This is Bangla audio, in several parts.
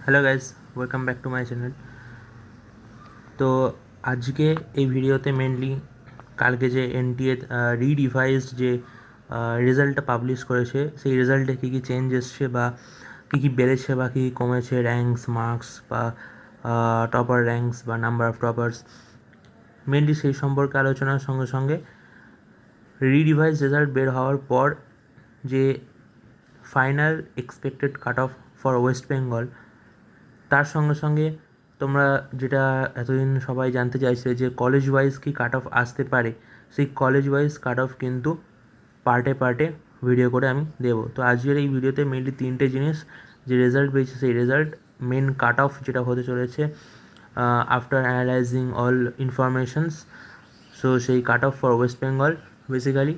Hello guys, welcome back to my channel. তো আজকে এই ভিডিওতে মেনলি কালকে যে এনটিএ রিডিভাইসড যে রেজাল্টটা পাবলিশ করেছে, সেই রেজাল্টে কী কী চেঞ্জ এসছে বা কী কী বেড়েছে বা কী কী কমেছে, র্যাঙ্কস, মার্কস বা টপার র্যাঙ্কস বা নাম্বার অফ টপার্স, মেনলি সেই সম্পর্কে আলোচনার সঙ্গে সঙ্গে রিডিভাইস রেজাল্ট বের হওয়ার পর যে final expected cut off for West Bengal, তার সঙ্গে সঙ্গে তোমরা যেটা এতদিন সবাই জানতে চাইছে যে কলেজ ওয়াইজ কি কাট অফ আসতে পারে, সেই কলেজ ওয়াইজ কাট অফ কিন্তু পার্টে পার্টে ভিডিও করে আমি দেবো। তো আজকের এই ভিডিওতে মেনলি তিনটে জিনিস, যে রেজাল্ট পেয়েছে সেই রেজাল্ট, মেন কাট অফ যেটা হতে চলেছে after analysing all informations, so সেই cut off for West Bengal basically,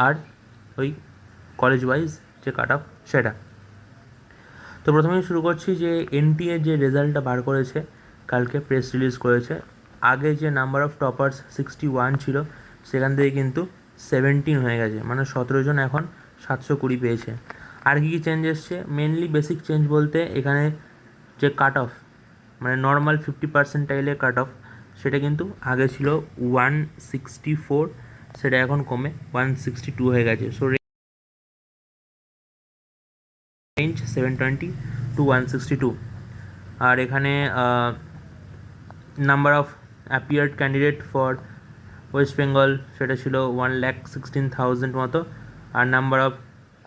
আর ওই কলেজ ওয়াইজ যে কাট অফ সেটা। তো প্রথমেই শুরু করছি যে এনটিএ যে রেজাল্টটা বার করেছে, কালকে প্রেস রিলিজ করেছে। আগে যে নাম্বার অফ টপার্স 61 ছিল, সেখান থেকে কিন্তু 17 হয়ে গেছে, মানে 17 জন এখন 720 পেয়েছে। আর কী কী চেঞ্জ এসছে, মেনলি বেসিক চেঞ্জ বলতে এখানে যে কাট অফ, মানে নর্মাল 50% কাট অফ, সেটা কিন্তু আগে ছিল 164, সেটা এখন কমে 162 হয়ে গেছে। So range 720 two 162। আর এখানে number of appeared candidate for West Bengal সেটা ছিল 1,16,000 মতো, আর নাম্বার অফ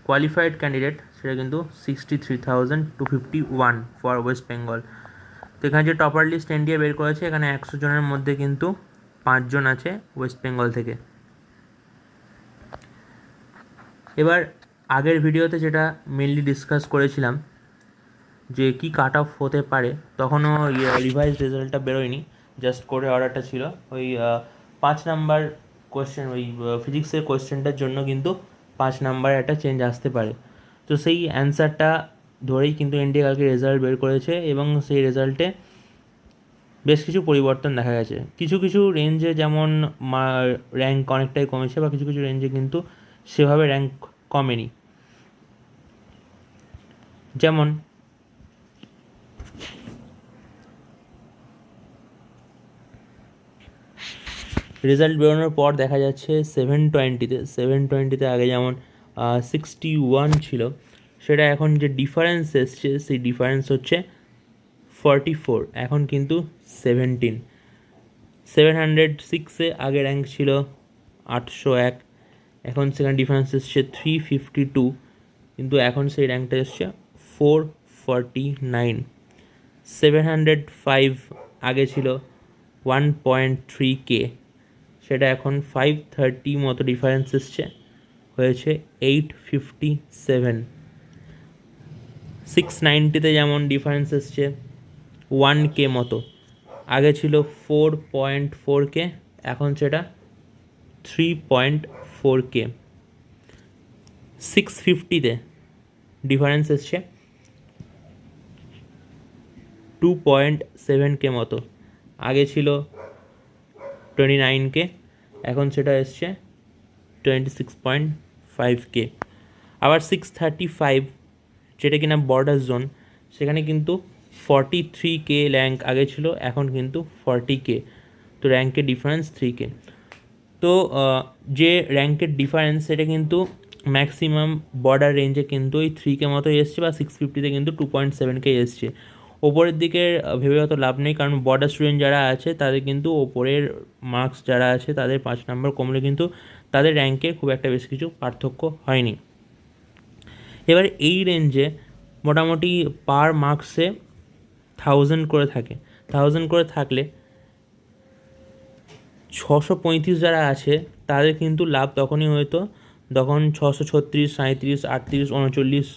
কোয়ালিফাইড ক্যান্ডিডেট সেটা কিন্তু 63,251 ফর ওয়েস্ট বেঙ্গল। তো এখানে যে টপার লিস্ট এনডিএ বের করেছে, এখানে 100 জনের মধ্যে কিন্তু 5 জন আছে ওয়েস্ট বেঙ্গল থেকে। এবার আগের ভিডিওতে যেটা মেনলি ডিসকাস করেছিলাম যে কি কাট অফ হতে পারে, তখনও রিভাইজ রেজাল্টটা বেরোয়নি, জাস্ট করে অর্ডারটা ছিল। ওই 5 নাম্বার কোয়েশ্চেন, ওই ফিজিক্সের কোয়েশ্চেনটার জন্য কিন্তু 5 নাম্বার একটা চেঞ্জ আসতে পারে। তো সেই অ্যান্সারটা ধরেই কিন্তু এনডিএ কালকে রেজাল্ট বের করেছে, এবং সেই রেজাল্টে বেশ কিছু পরিবর্তন দেখা গেছে। কিছু কিছু রেঞ্জে যেমন র্যাঙ্ক অনেকটাই কমেছে, বা কিছু কিছু রেঞ্জে কিন্তু সেভাবে র্যাঙ্ক কমেনি। যেমন রেজাল্ট বেরোনোর পর দেখা যাচ্ছে 720-তে আগে যেমন 61 ছিল, সেটা এখন যে ডিফারেন্স এসছে, সেই ডিফারেন্স হচ্ছে 44, এখন কিন্তু 17। 706-এ আগে র্যাঙ্ক ছিল 801, এখন সেখানে ডিফারেন্স এসছে 352, কিন্তু এখন সেই র্যাঙ্কটা এসছে 449। 705 আগে ছিল 1.3K, সেটা এখন 530 মতো ডিফারেন্স এসছে, হয়েছে 857। 690-তে যেমন ডিফারেন্স এসছে 1K মতো, আগে ছিল 4.4K, এখন সেটা 3.4K। 650-তে ডিফারেন্স এসছে 2.7K মতো, আগে ছিল 29K, এখন সেটা এসছে 26.5K। আবার 635, যেটা কিনা বর্ডার জোন, সেখানে কিন্তু 43K র্যাঙ্ক আগে ছিল, এখন কিন্তু 40K, তো র্যাঙ্কের ডিফারেন্স 3K। তো যে র্যাঙ্কের ডিফারেন্স সেটা কিন্তু ম্যাক্সিমাম বর্ডার রেঞ্জে কিন্তু ওই 3K মতোই এসছে, বা 650-তে কিন্তু 2.7K এসছে। ওপরের দিকে ভেবে অত লাভ নেই, কারণ বর্ডার স্টুডেন্ট যারা আছে তাদের কিন্তু ওপরের মার্কস যারা আছে তাদের 5 নাম্বার কমলে কিন্তু তাদের র্যাঙ্কে খুব একটা বেশি কিছু পার্থক্য হয়নি। এবার এই রেঞ্জে মোটামুটি পার মার্কসে 1000 করে থাকে। 1000 করে থাকলে 635 যারা আছে তাদের কিন্তু লাভ তখনই হতো, তখন 636, 37, 38, 39,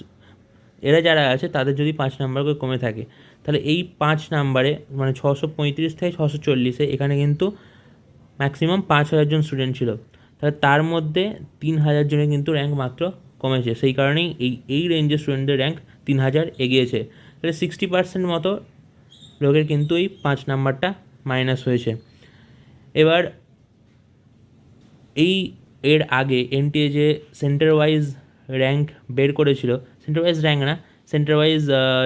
এরা যারা আছে তাদের যদি 5 নাম্বার করে কমে থাকে, তাহলে এই 5 নাম্বারে মানে 635 থেকে 640-এ এখানে কিন্তু ম্যাক্সিমাম 5000 জন স্টুডেন্ট ছিল, তাহলে তার মধ্যে 3000 জনের কিন্তু র্যাঙ্ক মাত্র কমেছে। সেই কারণেই এই রেঞ্জের স্টুডেন্টদের র্যাঙ্ক 3000 এগিয়েছে। তাহলে 60% মতো লোকের কিন্তু এই 5 নাম্বারটা মাইনাস হয়েছে। এবার এর আগে এনটিএ যে সেন্টার ওয়াইজ র্যাঙ্ক বের করেছিল, সেন্টার ওয়াইজ র্যাঙ্ক না, সেন্টার ওয়াইজ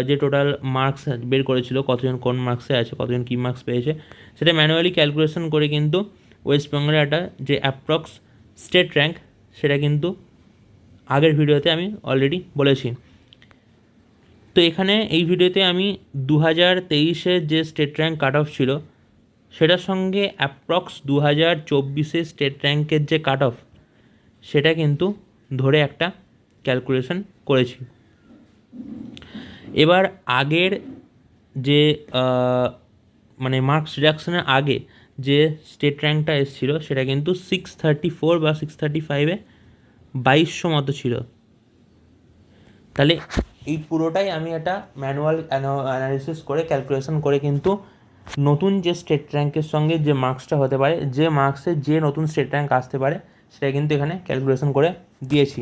যে টোটাল মার্কস বের করেছিল, কতজন কোন মার্কসে আছে, কতজন কী মার্কস পেয়েছে, সেটা ম্যানুয়ালি ক্যালকুলেশন করে কিন্তু ওয়েস্ট বেঙ্গলের একটা যে অ্যাপ্রক্স স্টেট র্যাঙ্ক, সেটা কিন্তু আগের ভিডিওতে আমি অলরেডি বলেছি। তো এখানে এই ভিডিওতে আমি 2023-এর যে স্টেট র্যাঙ্ক কাট অফ ছিল সেটার সঙ্গে অ্যাপ্রক্স 2024-এর স্টেট র্যাঙ্কের যে কাট অফ, সেটা কিন্তু ধরে একটা ক্যালকুলেশন করেছি। এবার আগের যে মানে মার্কস রিডাকশনের আগে যে স্টেট র্যাঙ্কটা এসেছিলো সেটা কিন্তু 634 বা 635-এ 2200 মতো ছিল। তাহলে এই পুরোটাই আমি একটা ম্যানুয়াল অ্যানালিসিস করে ক্যালকুলেশন করে কিন্তু নতুন যে স্টেট র্যাঙ্কের সঙ্গে যে মার্কসটা হতে পারে, যে মার্কসে যে নতুন স্টেট র্যাঙ্ক আসতে পারে, সেটা কিন্তু এখানে ক্যালকুলেশন করে দিয়েছি।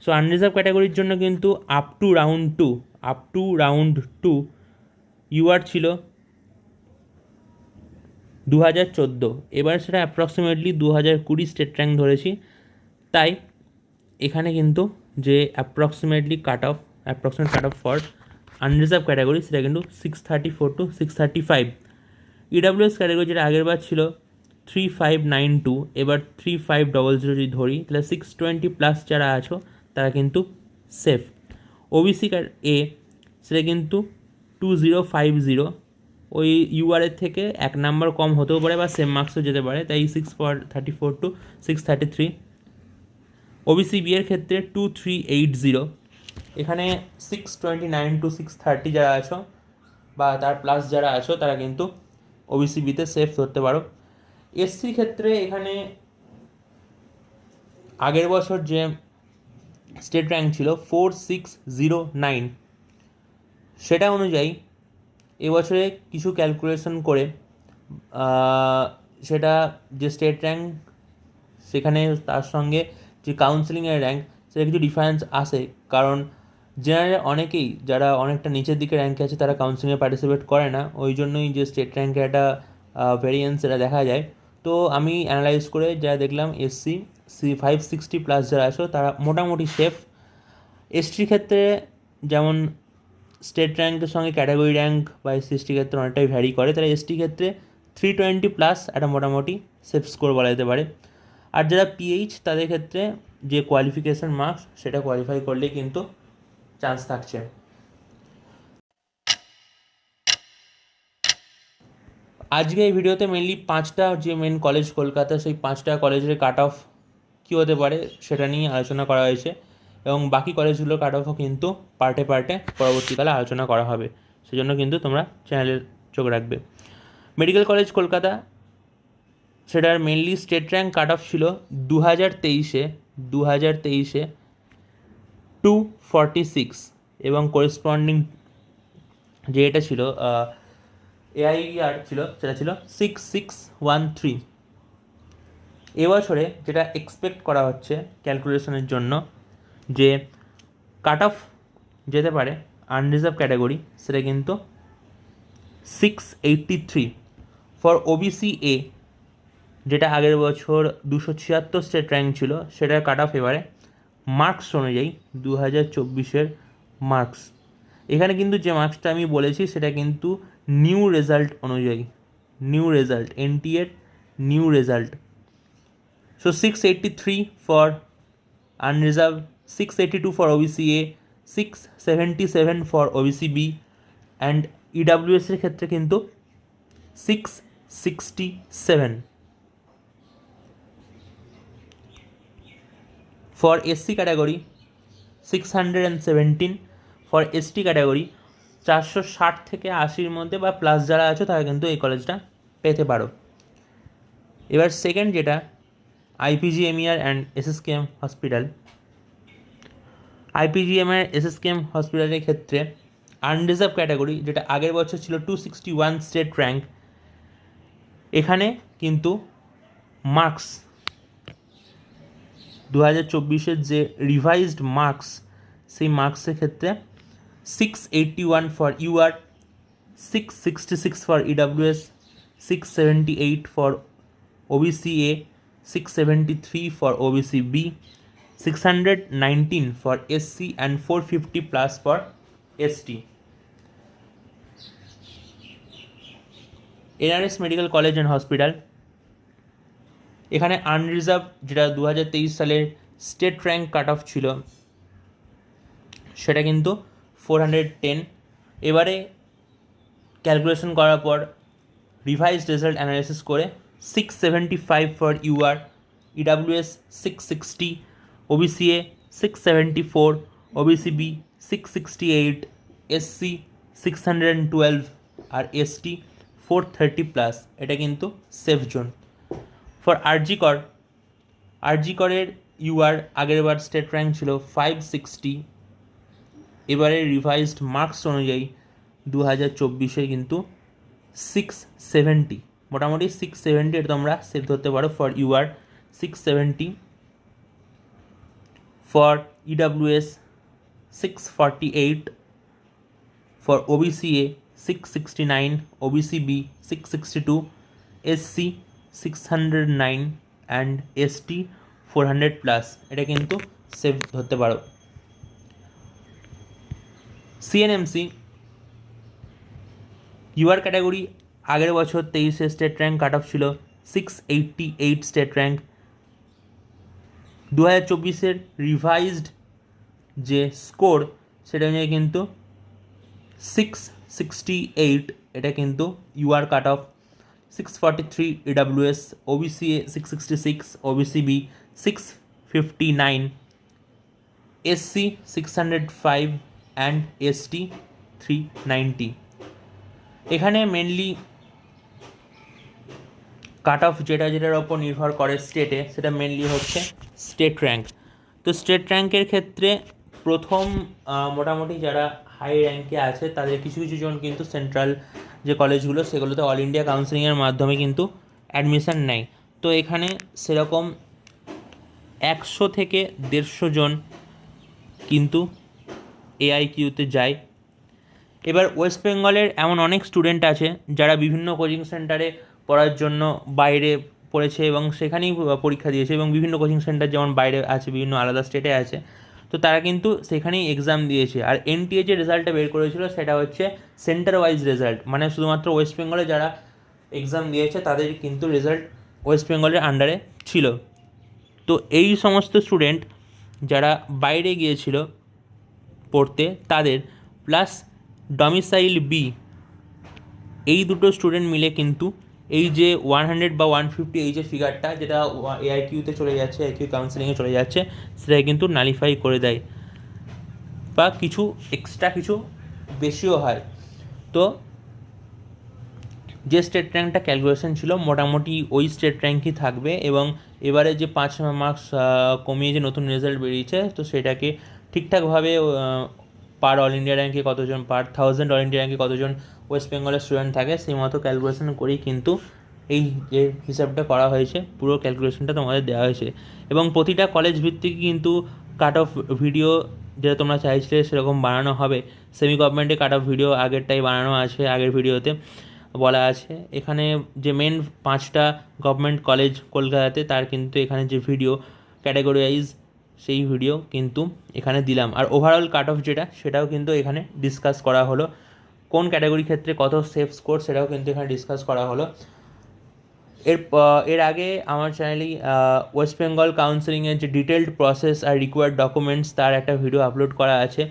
সো আনরিজার্ভ ক্যাটাগরির জন্য কিন্তু up to round two UR ছিল 2014, এবার সেটা অ্যাপ্রক্সিমেটলি 2020 স্টেট র্যাঙ্ক ধরেছি। তাই এখানে কিন্তু যে approximate cut off for unreserved category সেটা কিন্তু 634 to 635। ইডাব্লিউএস ক্যাটাগরি যেটা আগের বার ছিল 3592, এবার 3500 যদি ধরি তাহলে 620 প্লাস যারা আছো তারা কিন্তু সেফ। ওবিসি এ সেটা কিন্তু 2050, ওই ইউআরের থেকে 1 নাম্বার কম হতেও পারে বা সেম মার্কসও যেতে পারে, তাই 634 to 633। ওবিসি বি এর ক্ষেত্রে 2380, এখানে 629 to 630 যারা আছো বা তার প্লাস যারা আছো তারা কিন্তু ওবিসি বিতে সেফ ধরতে পারো। এসসির ক্ষেত্রে এখানে আগের বছর যে স্টেট র্যাঙ্ক ছিল 4609, সেটা অনুযায়ী এবছরে কিছু ক্যালকুলেশন করে সেটা যে স্টেট র্যাঙ্ক সেখানে তার সঙ্গে যে কাউন্সেলিংয়ের র্যাঙ্ক সেটা কিছু ডিফারেন্স আসে, কারণ জেনারেল অনেকেই যারা অনেকটা নিচের দিকে র্যাঙ্কে আছে তারা কাউন্সেলিংয়ে পার্টিসিপেট করে না, ওই জন্যই যে স্টেট র্যাঙ্কের একটা ভেরিয়েন্স এটা দেখা যায়। তো আমি অ্যানালাইজ করে যা দেখলাম এসসি 560 প্লাস যারা আছো তারা মোটামুটি সেফ। এসটির ক্ষেত্রে যেমন স্টেট র্যাঙ্কের সঙ্গে ক্যাটাগরি র্যাঙ্ক বা এসসির ক্ষেত্রে অনেকটাই ভ্যারি করে, তাহলে এসটির ক্ষেত্রে 320 প্লাস একটা মোটামুটি সেফ স্কোর বলা যেতে পারে। আর যারা পিএইচ তাদের ক্ষেত্রে যে কোয়ালিফিকেশান মার্কস সেটা কোয়ালিফাই করলেই কিন্তু চান্স থাকছে। আজকে এই ভিডিওতে মেনলি 5টা যে মেন কলেজ কলকাতা, সেই 5টা কলেজের কাট অফ কী হতে পারে সেটা নিয়ে আলোচনা করা হয়েছে, এবং বাকি কলেজগুলোর কাট অফও কিন্তু পার্টে পরবর্তীকালে আলোচনা করা হবে, সেজন্য কিন্তু তোমরা চ্যানেলে চোখ রাখবে। মেডিকেল কলেজ কলকাতা, সেটার মেনলি স্টেট র্যাঙ্ক কাট অফ ছিল 2023-এ 246, এবং করেসপন্ডিং যে এটা ছিল এআইআর ছিল সেটা ছিল 6613। এবছরে যেটা এক্সপেক্ট করা হচ্ছে ক্যালকুলেশনের জন্য যে কাট অফ যেতে পারে আনরিজার্ভ ক্যাটাগরি, সেটা কিন্তু 683 ফর ওবিসি এ, যেটা আগের বছর 276 স্টেট র্যাঙ্ক ছিল, সেটার কাট অফ এবারে মার্কস অনুযায়ী 2024-এর মার্কস। এখানে কিন্তু যে মার্কসটা আমি বলেছি সেটা কিন্তু নিউ রেজাল্ট অনুযায়ী, এনটিএর new result. So 683 for unreserved, 682 for OBC A, 677 for OBC B, and ইডাব্লিউএসের ক্ষেত্রে কিন্তু 667। For SC category 617, for ST category 460 থেকে 80-র মধ্যে বা প্লাস যারা আছে তারা কিন্তু এই কলেজটা পেতে পারো। এবার সেকেন্ড যেটা IPGMER and SSKM hospital, IPGMR SSKM হসপিটালের ক্ষেত্রে আনরিজার্ভ ক্যাটাগরি, যেটা আগের বছর ছিল 261 স্টেট র্যাঙ্ক, এখানে কিন্তু মার্কস 2024-এর যে রিভাইজড মার্কস, সেই মার্কসের ক্ষেত্রে 681 for UR, 666 for EWS, 678 for OBC A, 673 for OBC B, 619 for SC, and 450 plus for ST. NRS medical college and hospital, এখানে আনরিজার্ভ যেটা 2023 সালের স্টেট র্যাঙ্ক কাট অফ ছিল সেটা কিন্তু 410। এবারে ক্যালকুলেশন করার পর রিভাইজড রেজাল্ট অ্যানালাইসিস করে 675 for UR, EWS 660, OBC A 674, OBC B 668, SC 612 আর এসটি 430+। এটা কিন্তু সেফ জোন। ফর আরজি করের ইউআর আগেরবার স্টেট র্যাঙ্ক ছিল 560, এবারে রিভাইজড মার্কস অনুযায়ী 2024 কিন্তু 670, মোটামুটি 670 এটা তোমরা সেভ ধরতে পারো। For UR 670, for EWS 648, for OBC A 669, OBC B 662, SC 609 and ST 400+। এটা কিন্তু সেভ ধরতে পারো। সিএনএমসি ইউআর ক্যাটাগরি আগের বছর 23 স্টেট র্যাঙ্ক কাট অফ ছিল 688 স্টেট র্যাঙ্ক। 2024 রিভাইজড যে স্কোর সেটা অনুযায়ী কিন্তু 668, এটা কিন্তু UR cut off. 643 EWS, OBC A 666, OBC B 659, SC 605 and ST 390। এখানে মেনলি কাট অফ যেটার ওপর নির্ভর করে স্টেটে, সেটা মেনলি হচ্ছে স্টেট র্যাঙ্ক। তো স্টেট র্যাঙ্কের ক্ষেত্রে প্রথম মোটামুটি যারা হাই র্যাঙ্কে আছে তাদের কিছু কিছু জন কিন্তু সেন্ট্রাল যে কলেজগুলো সেগুলোতে অল ইন্ডিয়া কাউন্সিলিংয়ের মাধ্যমে কিন্তু অ্যাডমিশান নেয়। তো এখানে সেরকম 100 থেকে 150 জন কিন্তু এআইকিউতে যায়। এবার ওয়েস্ট বেঙ্গলের এমন অনেক স্টুডেন্ট আছে যারা বিভিন্ন কোচিং সেন্টারে পড়ার জন্য বাইরে পড়েছে এবং সেখানেই পরীক্ষা দিয়েছে, এবং বিভিন্ন কোচিং সেন্টার যেমন বাইরে আছে, বিভিন্ন আলাদা স্টেটে আছে, তো তারা কিন্তু সেখানেই এক্সাম দিয়েছে। আর এনটিএ যে রেজাল্টটা বের করেছিল সেটা হচ্ছে সেন্টার ওয়াইজ রেজাল্ট, মানে শুধুমাত্র ওয়েস্ট বেঙ্গলে যারা এক্সাম দিয়েছে তাদের কিন্তু রেজাল্ট ওয়েস্ট বেঙ্গলের আন্ডারে ছিল। তো এই সমস্ত স্টুডেন্ট যারা বাইরে গিয়েছিল পড়তে তাদের প্লাস ডমিসাইল বি, এই দুটো স্টুডেন্ট মিলে কিন্তু এই যে 100 বা 150 এই যে ফিগারটা যেটা এআইকিউতে চলে যাচ্ছে, আইকিউ কাউন্সিলিংয়ে চলে যাচ্ছে, সেটা কিন্তু নালিফাই করে দেয় বা কিছু এক্সট্রা কিছু বেশিও হয়। তো যে স্টেট র্যাঙ্কটা ক্যালকুলেশন ছিল মোটামুটি ওই স্টেট র্যাঙ্কই থাকবে, এবং এবারে যে 5 মার্কস কমিয়ে যে নতুন রেজাল্ট বেরিয়েছে তো সেটাকে ঠিকঠাকভাবে পার অল ইন্ডিয়া র্যাঙ্কে কতজন, পার 1000 অল ইন্ডিয়া র্যাঙ্কে কতজন ওয়েস্ট বেঙ্গলের স্টুডেন্ট থাকে সেই মতো ক্যালকুলেশন করেই কিন্তু এই যে হিসাবটা করা হয়েছে, পুরো ক্যালকুলেশনটা তোমাদের দেওয়া হয়েছে। এবং প্রতিটা কলেজ ভিত্তিক কিন্তু কাট অফ ভিডিও যেটা তোমরা চাইছিলে সেরকম বানানো হবে। সেমি গভর্নমেন্টে কাট অফ ভিডিও আগেরটাই বানানো আছে, আগের ভিডিওতে বলা আছে। এখানে যে মেন 5টা গভর্নমেন্ট কলেজ কলকাতাতে তার কিন্তু এখানে যে ভিডিও ক্যাটাগরি ওয়াইজ সেই ভিডিও কিন্তু এখানে দিলাম। আর ওভারঅল কাট অফ যেটা সেটাও কিন্তু এখানে ডিসকাস করা হলো, কোন ক্যাটাগরির ক্ষেত্রে কত সেফ স্কোর সেটাও কিন্তু এখানে ডিসকাস করা হলো। এর আগে আমার চ্যানেলেই ওয়েস্ট বেঙ্গল কাউন্সিলিংয়ের যে ডিটেলড প্রসেস আর রিকোয়ার্ড ডকুমেন্টস তার একটা ভিডিও আপলোড করা আছে,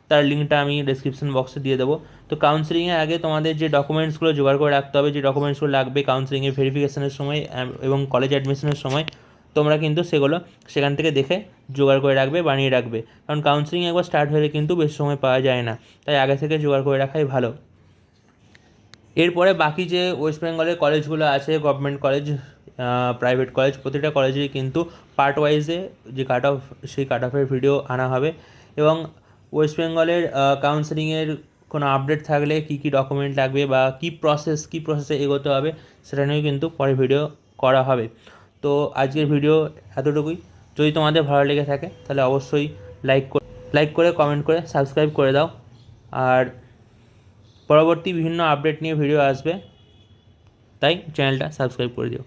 তার লিঙ্কটা আমি ডেসক্রিপশন বক্সে দিয়ে দেবো। তো কাউন্সিলিংয়ের আগে তোমাদের যে ডকুমেন্টসগুলো জোগাড় করে রাখতে হবে, যে ডকুমেন্টসগুলো লাগবে কাউন্সিলিংয়ের ভেরিফিকেশনের সময় এবং কলেজ অ্যাডমিশনের সময়, তোমরা কিন্তু সেগুলো সেখান থেকে দেখে জোগাড় করে রাখবে, বানিয়ে রাখবে। কারণ কাউন্সিলিং একবার স্টার্ট হলে কিন্তু বেশি সময় পাওয়া যায় না, তাই আগে থেকে জোগাড় করে রাখাই ভালো। এরপরে বাকি যে ওয়েস্ট বেঙ্গলের কলেজগুলো আছে, গভর্নমেন্ট কলেজ, প্রাইভেট কলেজ, প্রতিটা কলেজেই কিন্তু পার্ট ওয়াইজে যে কাট অফ সেই কাট অফের ভিডিও আনা হবে। এবং ওয়েস্ট বেঙ্গলের কাউন্সিলিংয়ের কোনো আপডেট থাকলে কী কী ডকুমেন্ট লাগবে বা কী প্রসেসে এগোতে হবে সেটা নিয়েও কিন্তু পরে ভিডিও করা হবে। তো আজকের ভিডিও এতটুকুই। যদি তোমাদের ভালো লেগে থাকে তাহলে অবশ্যই লাইক করে কমেন্ট করে সাবস্ক্রাইব করে দাও। আর পরবর্তী বিভিন্ন আপডেট নিয়ে ভিডিও আসবে, তাই চ্যানেলটা সাবস্ক্রাইব করে দিও।